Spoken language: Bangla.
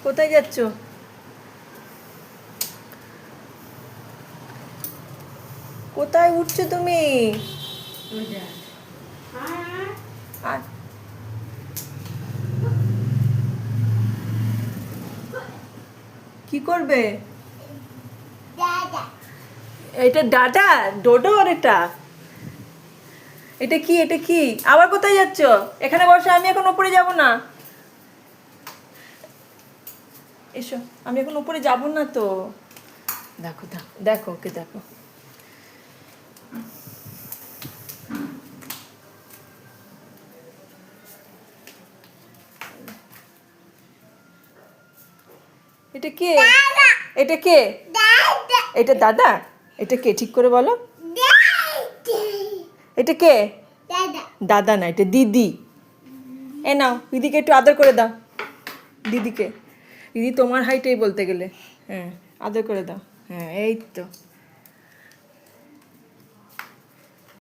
কোথায় যাচ্ছ? কোথায় উঠছো তুমি? আর কি করবে? এটা ডাটা ডোডো আর এটা এটা কি? এটা কি? আবার কোথায় যাচ্ছ? এখানে বসো, আমি এখন উপরে যাব না। এসো, আমি এখন উপরে যাব না তো। দেখো দেখো দেখো, ওকে দেখো। এটা কে? এটা কে? এটা দাদা? এটা কে ঠিক করে বলো? এটা কে? দাদা না, এটা দিদি। এ নাও, দিদিকে একটু আদর করে দাও। দিদিকে, দিদি তোমার হাইটাই বলতে গেলে। হ্যাঁ, আদর করে দাও। হ্যাঁ, এই তো।